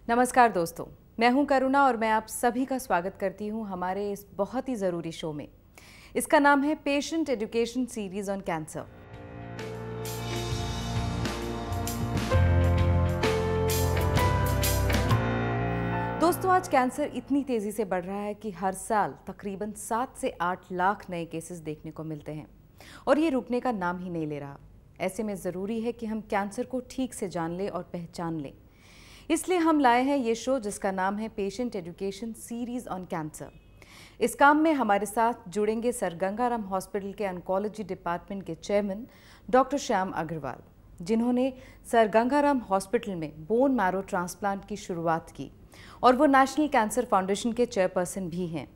नमस्कार दोस्तों, मैं हूं करुणा और मैं आप सभी का स्वागत करती हूं हमारे इस बहुत ही ज़रूरी शो में। इसका नाम है patient education series on cancer. दोस्तों, आज कैंसर इतनी तेज़ी से बढ़ रहा है कि हर साल तकरीबन 7 से 8 लाख नए केसेस देखने को मिलते हैं और ये रुकने का नाम ही नहीं ले रहा। ऐसे में ज़रूरी है कि हम कैंसर को ठीक से जान लें और पहचान लें। इसलिए हम लाए हैं ये शो जिसका नाम है patient education series on cancer. इस काम में हमारे साथ जुड़ेंगे सर गंगाराम हॉस्पिटल के ऑन्कोलॉजी डिपार्टमेंट के चेयरमैन डॉक्टर श्याम अग्रवाल, जिन्होंने सर गंगाराम हॉस्पिटल में बोन मैरो ट्रांसप्लांट की शुरुआत की और वो नेशनल कैंसर फाउंडेशन के चेयरपर्सन भी हैं।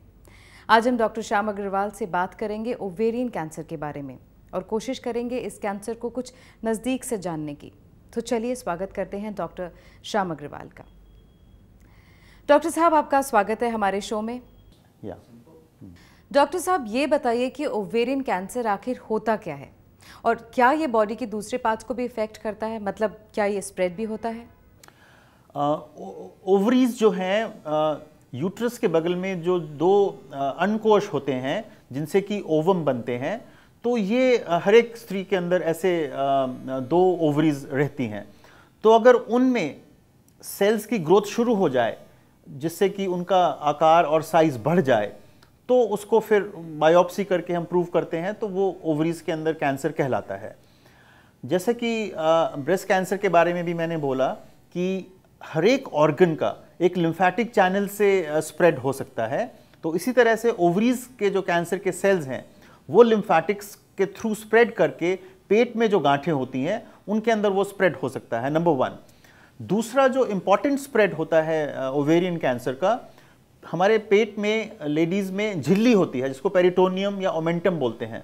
आज हम डॉक्टर श्याम अग्रवाल से बात करेंगे ओवेरियन कैंसर के बारे में और कोशिश करेंगे इस कैंसर को कुछ नज़दीक से जानने की। तो चलिए स्वागत करते हैं डॉक्टर श्याम अग्रवाल का। डॉक्टर साहब, आपका स्वागत है हमारे शो में। डॉक्टर साहब, ये बताइए कि ओवेरियन कैंसर आखिर होता क्या है और क्या ये बॉडी के दूसरे पार्ट्स को भी इफेक्ट करता है? मतलब क्या ये स्प्रेड भी होता है? ओवरीज जो हैं, यूट्रस के बगल में जो दो अंडकोश होते हैं जिनसे कि ओवम बनते हैं, तो ये हर एक स्त्री के अंदर ऐसे दो ओवरीज रहती हैं। तो अगर उनमें सेल्स की ग्रोथ शुरू हो जाए जिससे कि उनका आकार और साइज बढ़ जाए, तो उसको फिर बायोप्सी करके हम प्रूव करते हैं, तो वो ओवरीज के अंदर कैंसर कहलाता है। जैसे कि ब्रेस्ट कैंसर के बारे में भी मैंने बोला कि हर एक ऑर्गन का एक लिम्फेटिक चैनल से स्प्रेड हो सकता है, तो इसी तरह से ओवरीज के जो कैंसर के सेल्स हैं वो लिम्फेटिक्स के थ्रू स्प्रेड करके पेट में जो गांठें होती हैं उनके अंदर वो स्प्रेड हो सकता है, नंबर 1। दूसरा जो इम्पॉर्टेंट स्प्रेड होता है ओवेरियन कैंसर का, हमारे पेट में लेडीज़ में झिल्ली होती है जिसको पेरिटोनियम या ओमेंटम बोलते हैं।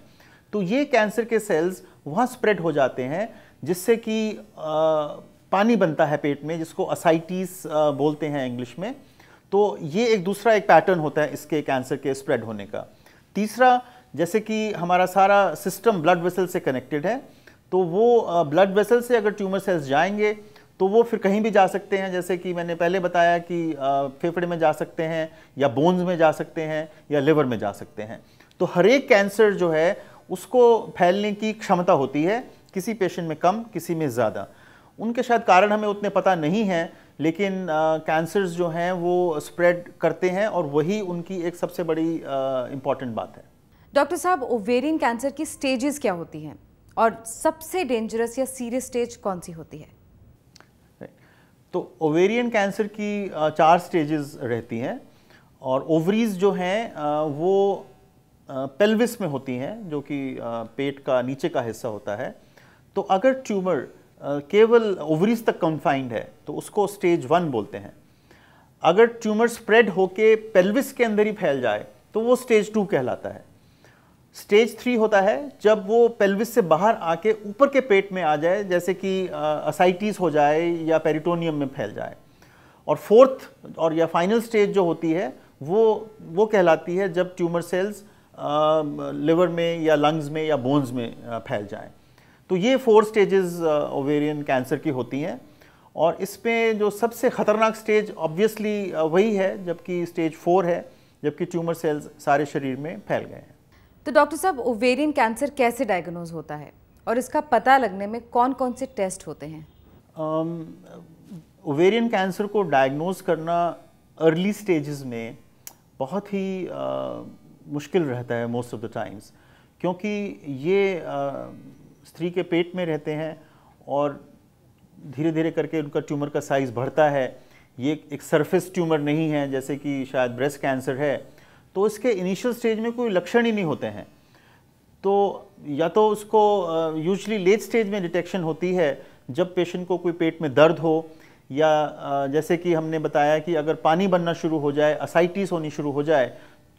तो ये कैंसर के सेल्स वहाँ स्प्रेड हो जाते हैं जिससे कि पानी बनता है पेट में, जिसको असाइटिस बोलते हैं इंग्लिश में। तो ये एक दूसरा एक पैटर्न होता है इसके कैंसर के स्प्रेड होने का। तीसरा, जैसे कि हमारा सारा सिस्टम ब्लड वेसल से कनेक्टेड है, तो वो ब्लड वेसल से अगर ट्यूमर सेल्स जाएंगे तो वो फिर कहीं भी जा सकते हैं। जैसे कि मैंने पहले बताया कि फेफड़े में जा सकते हैं या बोन्स में जा सकते हैं या लिवर में जा सकते हैं। तो हर एक कैंसर जो है उसको फैलने की क्षमता होती है, किसी पेशेंट में कम, किसी में ज़्यादा। उनके शायद कारण हमें उतने पता नहीं हैं, लेकिन कैंसर्स जो हैं वो स्प्रेड करते हैं और वही उनकी एक सबसे बड़ी इम्पॉर्टेंट बात है। डॉक्टर साहब, ओवेरियन कैंसर की स्टेजेस क्या होती हैं और सबसे डेंजरस या सीरियस स्टेज कौन सी होती है? तो ओवेरियन कैंसर की 4 स्टेजेस रहती हैं और ओवरीज जो हैं वो पेल्विस में होती हैं, जो कि पेट का नीचे का हिस्सा होता है। तो अगर ट्यूमर केवल ओवरीज तक कन्फाइंड है तो उसको स्टेज 1 बोलते हैं। अगर ट्यूमर स्प्रेड होके पेल्विस के अंदर ही फैल जाए तो वो स्टेज 2 कहलाता है। स्टेज 3 होता है जब वो पेल्विस से बाहर आके ऊपर के पेट में आ जाए, जैसे कि असाइटिस हो जाए या पेरिटोनियम में फैल जाए। और 4th और या फाइनल स्टेज जो होती है वो कहलाती है जब ट्यूमर सेल्स लिवर में या लंग्स में या बोन्स में फैल जाएं। तो ये 4 स्टेजेस ओवेरियन कैंसर की होती हैं और इसमें जो सबसे ख़तरनाक स्टेज ऑब्वियसली वही है जबकि स्टेज 4 है, जबकि ट्यूमर सेल्स सारे शरीर में फैल गए हैं। तो डॉक्टर साहब, ओवेरियन कैंसर कैसे डायग्नोज होता है और इसका पता लगने में कौन कौन से टेस्ट होते हैं? ओवेरियन कैंसर को डायग्नोज करना अर्ली स्टेजेस में बहुत ही मुश्किल रहता है मोस्ट ऑफ द टाइम्स, क्योंकि ये स्त्री के पेट में रहते हैं और धीरे धीरे करके उनका ट्यूमर का साइज़ बढ़ता है। ये एक सरफेस ट्यूमर नहीं है जैसे कि शायद ब्रेस्ट कैंसर है, तो इसके इनिशियल स्टेज में कोई लक्षण ही नहीं होते हैं। तो या तो उसको यूजुअली लेट स्टेज में डिटेक्शन होती है जब पेशेंट को कोई पेट में दर्द हो, या जैसे कि हमने बताया कि अगर पानी बनना शुरू हो जाए, असाइटिस होनी शुरू हो जाए,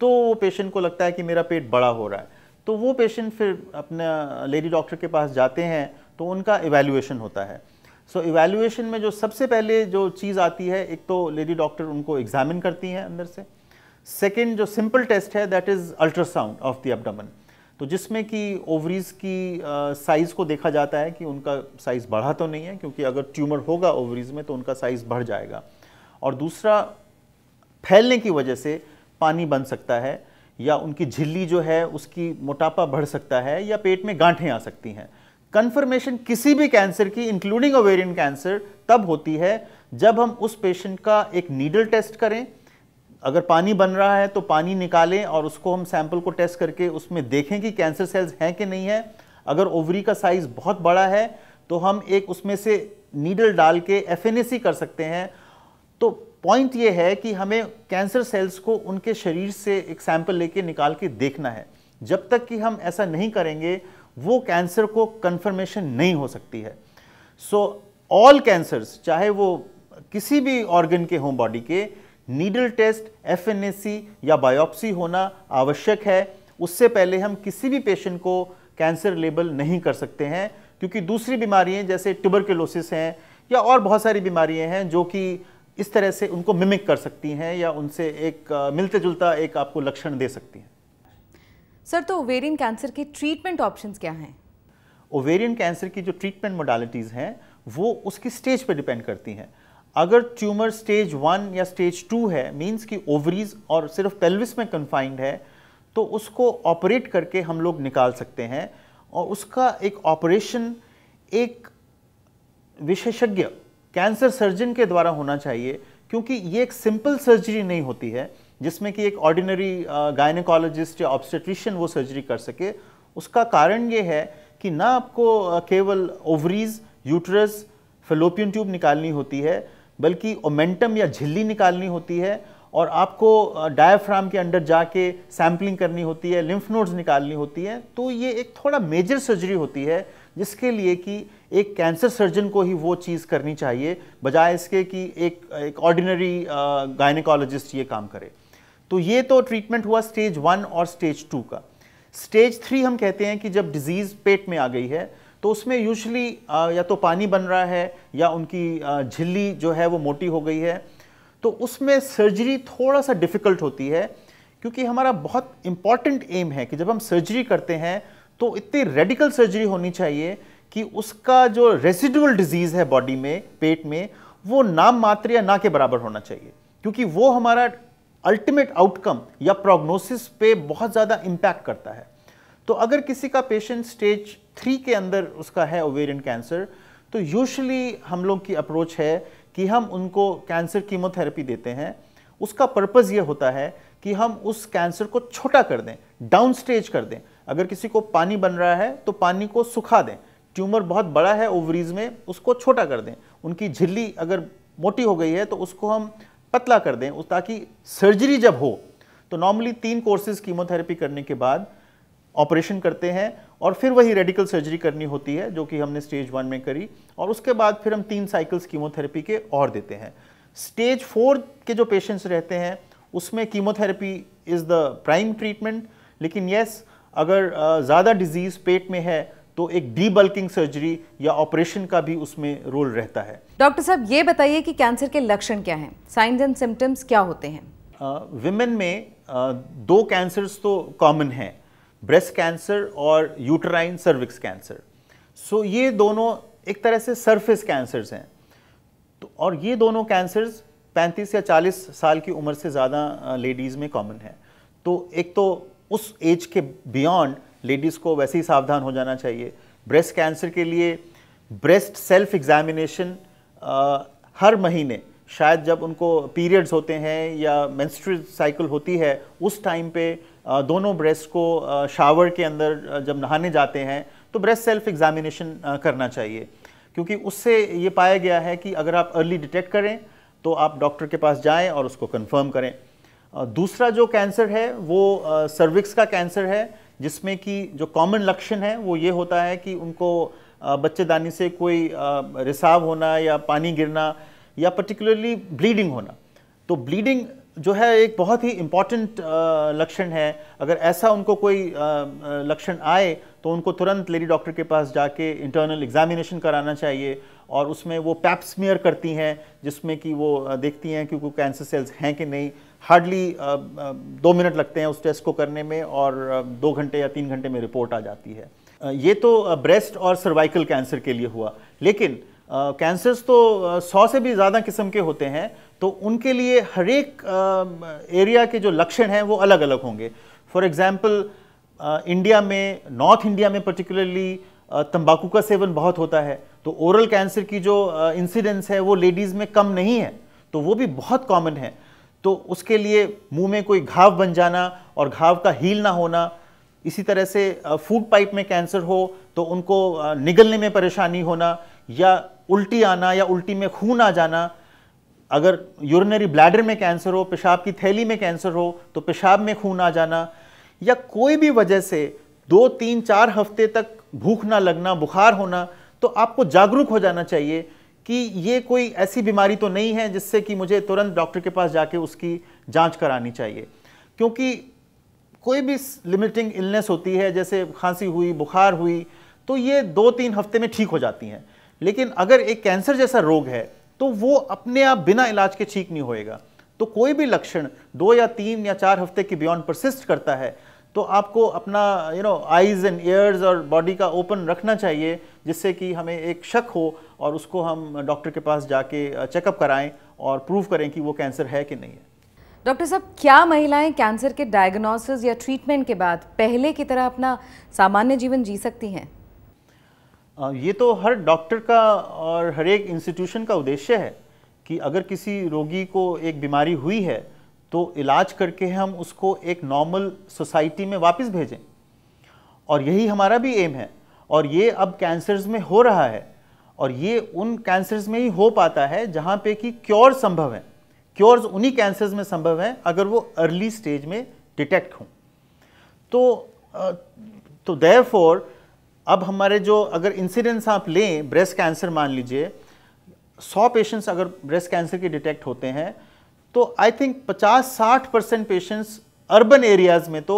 तो वो पेशेंट को लगता है कि मेरा पेट बड़ा हो रहा है। तो वो पेशेंट फिर अपना लेडी डॉक्टर के पास जाते हैं, तो उनका इवैल्यूएशन होता है। सो इवैल्यूएशन में जो सबसे पहले जो चीज़ आती है, एक तो लेडी डॉक्टर उनको एग्जामिन करती हैं अंदर से। सेकेंड जो सिंपल टेस्ट है that is ultrasound of the abdomen, तो जिसमें कि ओवरीज की साइज़ को देखा जाता है कि उनका साइज़ बढ़ा तो नहीं है, क्योंकि अगर ट्यूमर होगा ओवरीज में तो उनका साइज़ बढ़ जाएगा। और दूसरा फैलने की वजह से पानी बन सकता है, या उनकी झिल्ली जो है उसकी मोटापा बढ़ सकता है, या पेट में गांठें आ सकती हैं। कन्फर्मेशन किसी भी कैंसर की इंक्लूडिंग ओवेरियन कैंसर तब होती है जब हम उस पेशेंट का एक नीडल टेस्ट करें, अगर पानी बन रहा है तो पानी निकालें और उसको हम सैंपल को टेस्ट करके उसमें देखें कि कैंसर सेल्स हैं कि नहीं है। अगर ओवरी का साइज बहुत बड़ा है तो हम एक उसमें से नीडल डाल के एफएनएसी कर सकते हैं। तो पॉइंट ये है कि हमें कैंसर सेल्स को उनके शरीर से एक सैंपल लेके निकाल के देखना है। जब तक कि हम ऐसा नहीं करेंगे वो कैंसर को कंफर्मेशन नहीं हो सकती है। सो ऑल कैंसर्स, चाहे वो किसी भी ऑर्गन के हों बॉडी के, नीडल टेस्ट, एफएनएसी या बायोप्सी होना आवश्यक है। उससे पहले हम किसी भी पेशेंट को कैंसर लेबल नहीं कर सकते हैं, क्योंकि दूसरी बीमारियां जैसे ट्यूबरकुलोसिस हैं या और बहुत सारी बीमारियां हैं जो कि इस तरह से उनको मिमिक कर सकती हैं या उनसे एक मिलते जुलता एक आपको लक्षण दे सकती हैं। सर, तो ओवेरियन कैंसर के ट्रीटमेंट ऑप्शंस क्या हैं? ओवेरियन कैंसर की जो ट्रीटमेंट मोडालिटीज़ हैं वो उसकी स्टेज पर डिपेंड करती हैं। अगर ट्यूमर स्टेज 1 या स्टेज 2 है, मींस कि ओवरीज और सिर्फ पेल्विस में कन्फाइंड है, तो उसको ऑपरेट करके हम लोग निकाल सकते हैं। और उसका एक ऑपरेशन एक विशेषज्ञ कैंसर सर्जन के द्वारा होना चाहिए, क्योंकि ये एक सिंपल सर्जरी नहीं होती है जिसमें कि एक ऑर्डिनरी गायनेकोलॉजिस्ट या ऑब्स्टेट्रिशियन वो सर्जरी कर सके। उसका कारण ये है कि ना आपको केवल ओवरीज, यूट्रस, फैलोपियन ट्यूब निकालनी होती है, बल्कि ओमेंटम या झिल्ली निकालनी होती है, और आपको डायाफ्राम के अंदर जाके सैंपलिंग करनी होती है, लिम्फ नोड्स निकालनी होती है। तो ये एक थोड़ा मेजर सर्जरी होती है जिसके लिए कि एक कैंसर सर्जन को ही वो चीज़ करनी चाहिए, बजाय इसके कि एक ऑर्डिनरी गायनेकोलॉजिस्ट ये काम करे। तो ये तो ट्रीटमेंट हुआ स्टेज 1 और स्टेज 2 का। स्टेज 3 हम कहते हैं कि जब डिजीज़ पेट में आ गई है, तो उसमें यूजुअली या तो पानी बन रहा है या उनकी झिल्ली जो है वो मोटी हो गई है। तो उसमें सर्जरी थोड़ा सा डिफ़िकल्ट होती है, क्योंकि हमारा बहुत इंपॉर्टेंट एम है कि जब हम सर्जरी करते हैं तो इतनी रेडिकल सर्जरी होनी चाहिए कि उसका जो रेसिडुअल डिजीज़ है बॉडी में, पेट में, वो नाम मात्र या ना के बराबर होना चाहिए, क्योंकि वो हमारा अल्टीमेट आउटकम या प्रोग्नोसिस पे बहुत ज़्यादा इम्पैक्ट करता है। तो अगर किसी का पेशेंट स्टेज 3 के अंदर उसका है ओवेरियन कैंसर, तो यूजुअली हम लोग की अप्रोच है कि हम उनको कैंसर कीमोथेरेपी देते हैं। उसका पर्पज़ ये होता है कि हम उस कैंसर को छोटा कर दें, डाउन स्टेज कर दें। अगर किसी को पानी बन रहा है तो पानी को सुखा दें। ट्यूमर बहुत बड़ा है ओवरीज में, उसको छोटा कर दें। उनकी झिल्ली अगर मोटी हो गई है तो उसको हम पतला कर दें, ताकि सर्जरी जब हो तो नॉर्मली 3 कोर्सेज कीमोथेरेपी करने के बाद ऑपरेशन करते हैं, और फिर वही रेडिकल सर्जरी करनी होती है जो कि हमने स्टेज 1 में करी, और उसके बाद फिर हम 3 साइकिल्स कीमोथेरेपी के और देते हैं। स्टेज 4 के जो पेशेंट्स रहते हैं उसमें chemotherapy is the prime treatment, लेकिन यस, अगर ज़्यादा डिजीज़ पेट में है तो एक डीबल्किंग सर्जरी या ऑपरेशन का भी उसमें रोल रहता है। डॉक्टर साहब, ये बताइए कि कैंसर के लक्षण क्या हैं, साइंस एंड सिम्टम्स क्या होते हैं? विमेन में 2 कैंसर्स तो कॉमन हैं, ब्रेस्ट कैंसर और यूटराइन सर्विक्स कैंसर। सो ये दोनों एक तरह से सरफेस कैंसर्स हैं। तो और ये दोनों कैंसर्स 35 या 40 साल की उम्र से ज़्यादा लेडीज़ में कॉमन है। तो एक तो उस एज के बियॉन्ड लेडीज़ को वैसे ही सावधान हो जाना चाहिए। ब्रेस्ट कैंसर के लिए ब्रेस्ट सेल्फ एग्जामिनेशन हर महीने, शायद जब उनको पीरियड्स होते हैं या मेंस्ट्रुअल साइकिल होती है, उस टाइम पे दोनों ब्रेस्ट को शावर के अंदर जब नहाने जाते हैं तो ब्रेस्ट सेल्फ एग्जामिनेशन करना चाहिए, क्योंकि उससे ये पाया गया है कि अगर आप अर्ली डिटेक्ट करें तो आप डॉक्टर के पास जाएं और उसको कंफर्म करें। दूसरा जो कैंसर है वो सर्विक्स का कैंसर है, जिसमें कि जो कॉमन लक्षण है वो ये होता है कि उनको बच्चेदानी से कोई रिसाव होना या पानी गिरना या पर्टिकुलरली ब्लीडिंग होना। तो ब्लीडिंग जो है एक बहुत ही इम्पॉर्टेंट लक्षण है। अगर ऐसा उनको कोई लक्षण आए तो उनको तुरंत लेडी डॉक्टर के पास जाके इंटरनल एग्जामिनेशन कराना चाहिए, और उसमें वो पैप स्मीयर करती हैं जिसमें कि वो देखती हैं कि कोई कैंसर सेल्स हैं कि नहीं। हार्डली 2 मिनट लगते हैं उस टेस्ट को करने में, और 2 घंटे या 3 घंटे में रिपोर्ट आ जाती है। ये तो ब्रेस्ट और सर्वाइकल कैंसर के लिए हुआ, लेकिन कैंसर्स तो 100 से भी ज़्यादा किस्म के होते हैं। तो उनके लिए हर एक एरिया के जो लक्षण हैं वो अलग अलग होंगे। फॉर एग्जांपल इंडिया में, नॉर्थ इंडिया में पर्टिकुलरली तंबाकू का सेवन बहुत होता है, तो ओरल कैंसर की जो इंसिडेंस है वो लेडीज़ में कम नहीं है, तो वो भी बहुत कॉमन है। तो उसके लिए मुंह में कोई घाव बन जाना और घाव का हील ना होना, इसी तरह से फूड पाइप में कैंसर हो तो उनको निगलने में परेशानी होना, या उल्टी आना या उल्टी में खून आ जाना, अगर यूरिनरी ब्लैडर में कैंसर हो, पेशाब की थैली में कैंसर हो तो पेशाब में खून आ जाना, या कोई भी वजह से 2, 3, 4 हफ्ते तक भूख ना लगना, बुखार होना, तो आपको जागरूक हो जाना चाहिए कि ये कोई ऐसी बीमारी तो नहीं है जिससे कि मुझे तुरंत डॉक्टर के पास जाके उसकी जांच करानी चाहिए। क्योंकि कोई भी लिमिटिंग इलनेस होती है, जैसे खांसी हुई, बुखार हुई, तो ये 2-3 हफ्ते में ठीक हो जाती हैं। लेकिन अगर एक कैंसर जैसा रोग है तो वो अपने आप बिना इलाज के ठीक नहीं होएगा। तो कोई भी लक्षण 2 या 3 या 4 हफ्ते के बियॉन्ड परसिस्ट करता है तो आपको अपना आईज एंड ईयर्स और बॉडी का ओपन रखना चाहिए, जिससे कि हमें एक शक हो और उसको हम डॉक्टर के पास जाके चेकअप कराएं और प्रूव करें कि वो कैंसर है कि नहीं है। डॉक्टर साहब, क्या महिलाएं कैंसर के डायग्नोसिस या ट्रीटमेंट के बाद पहले की तरह अपना सामान्य जीवन जी सकती हैं? ये तो हर डॉक्टर का और हर एक इंस्टीट्यूशन का उद्देश्य है कि अगर किसी रोगी को एक बीमारी हुई है तो इलाज करके हम उसको एक नॉर्मल सोसाइटी में वापस भेजें, और यही हमारा भी एम है। और ये अब कैंसर्स में हो रहा है, और ये उन कैंसर्स में ही हो पाता है जहाँ पे कि क्योर संभव है। क्योर्स उन्हीं कैंसर्स में संभव हैं अगर वो अर्ली स्टेज में डिटेक्ट हों। तो देयरफॉर अब हमारे जो अगर इंसिडेंस आप लें, ब्रेस्ट कैंसर मान लीजिए, 100 पेशेंट्स अगर ब्रेस्ट कैंसर के डिटेक्ट होते हैं तो I think 50-60% patients urban areas में तो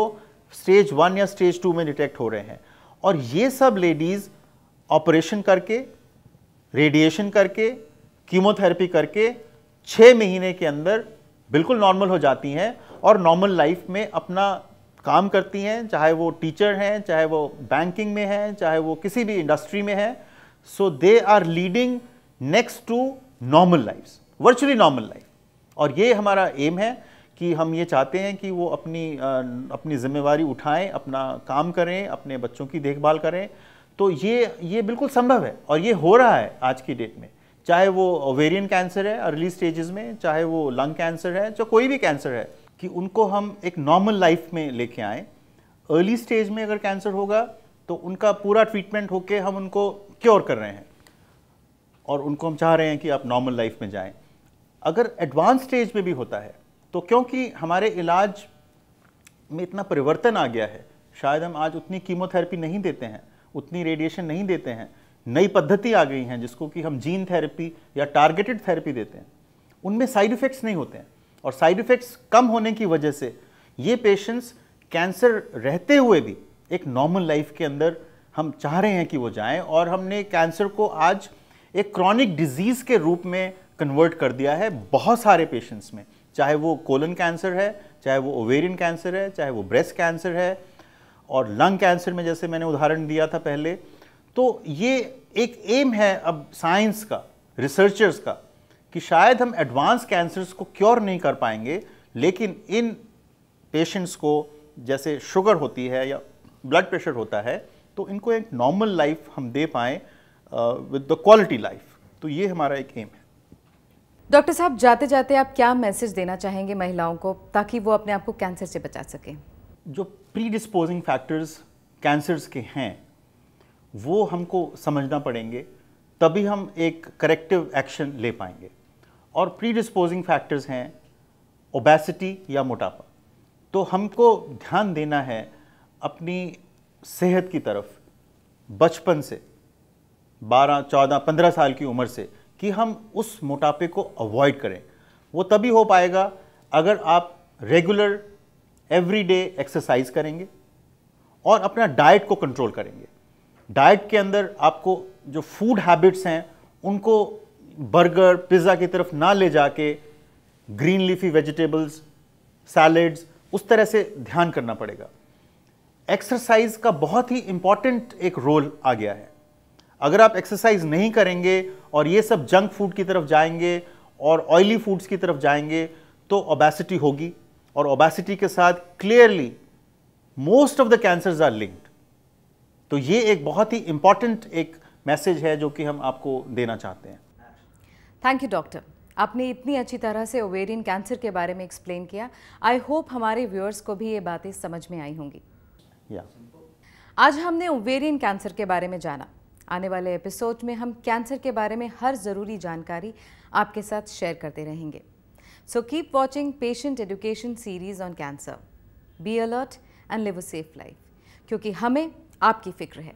स्टेज 1 या स्टेज 2 में डिटेक्ट हो रहे हैं। और ये सब लेडीज ऑपरेशन करके, रेडिएशन करके, कीमोथेरेपी करके 6 महीने के अंदर बिल्कुल नॉर्मल हो जाती हैं और नॉर्मल लाइफ में अपना काम करती हैं, चाहे वो टीचर हैं, चाहे वो बैंकिंग में हैं, चाहे वो किसी भी इंडस्ट्री में हैं। So they are leading next to normal life, virtually normal life. और ये हमारा एम है कि हम ये चाहते हैं कि वो अपनी जिम्मेवारी उठाएं, अपना काम करें, अपने बच्चों की देखभाल करें। तो ये बिल्कुल संभव है और ये हो रहा है आज की डेट में, चाहे वो ओवेरियन कैंसर है अर्ली स्टेजेस में, चाहे वो लंग कैंसर है, जो कोई भी कैंसर है, कि उनको हम एक नॉर्मल लाइफ में लेके आएँ। अर्ली स्टेज में अगर कैंसर होगा तो उनका पूरा ट्रीटमेंट होके हम उनको क्योर कर रहे हैं और उनको हम चाह रहे हैं कि आप नॉर्मल लाइफ में जाएं। अगर एडवांस स्टेज में भी होता है तो क्योंकि हमारे इलाज में इतना परिवर्तन आ गया है, शायद हम आज उतनी कीमोथेरेपी नहीं देते हैं, उतनी रेडिएशन नहीं देते हैं, नई पद्धति आ गई हैं जिसको कि हम जीन थेरेपी या टारगेटेड थेरेपी देते हैं। उनमें साइड इफ़ेक्ट्स नहीं होते हैं, और साइड इफ़ेक्ट्स कम होने की वजह से ये पेशेंट्स कैंसर रहते हुए भी एक नॉर्मल लाइफ के अंदर हम चाह रहे हैं कि वो जाएं। और हमने कैंसर को आज एक क्रॉनिक डिजीज़ के रूप में कन्वर्ट कर दिया है बहुत सारे पेशेंट्स में, चाहे वो कोलन कैंसर है, चाहे वो ओवेरियन कैंसर है, चाहे वो ब्रेस्ट कैंसर है, और लंग कैंसर में जैसे मैंने उदाहरण दिया था पहले। तो ये एक एम है अब साइंस का, रिसर्चर्स का, कि शायद हम एडवांस कैंसर्स को क्योर नहीं कर पाएंगे, लेकिन इन पेशेंट्स को जैसे शुगर होती है या ब्लड प्रेशर होता है तो इनको एक नॉर्मल लाइफ हम दे पाएँ विद द क्वालिटी लाइफ। तो ये हमारा एक एम है। डॉक्टर साहब, जाते जाते आप क्या मैसेज देना चाहेंगे महिलाओं को ताकि वो अपने आप को कैंसर से बचा सकें? जो प्रीडिस्पोजिंग फैक्टर्स कैंसर्स के हैं वो हमको समझना पड़ेंगे, तभी हम एक करेक्टिव एक्शन ले पाएंगे। और प्रीडिस्पोजिंग फैक्टर्स हैं ओबेसिटी या मोटापा, तो हमको ध्यान देना है अपनी सेहत की तरफ बचपन से, 12, 14, 15 साल की उम्र से, कि हम उस मोटापे को अवॉइड करें। वो तभी हो पाएगा अगर आप रेगुलर एवरीडे एक्सरसाइज करेंगे और अपना डाइट को कंट्रोल करेंगे। डाइट के अंदर आपको जो फूड हैबिट्स हैं उनको बर्गर, पिज़्ज़ा की तरफ ना ले जाके ग्रीन लीफी वेजिटेबल्स, सैलेड्स, उस तरह से ध्यान करना पड़ेगा। एक्सरसाइज का बहुत ही इंपॉर्टेंट एक रोल आ गया है। अगर आप एक्सरसाइज नहीं करेंगे और ये सब जंक फूड की तरफ जाएंगे और ऑयली फूड्स की तरफ जाएंगे तो ओबेसिटी होगी, और ओबेसिटी के साथ clearly most of the cancers are linked. तो ये एक बहुत ही इंपॉर्टेंट एक मैसेज है जो कि हम आपको देना चाहते हैं। थैंक यू डॉक्टर, आपने इतनी अच्छी तरह से ओवेरियन कैंसर के बारे में एक्सप्लेन किया। आई होप हमारे व्यूअर्स को भी ये बातें समझ में आई होंगी। आज हमने ओवेरियन कैंसर के बारे में जाना। आने वाले एपिसोड में हम कैंसर के बारे में हर ज़रूरी जानकारी आपके साथ शेयर करते रहेंगे। So keep watching patient education series on cancer. Be alert and live a safe life, क्योंकि हमें आपकी फिक्र है।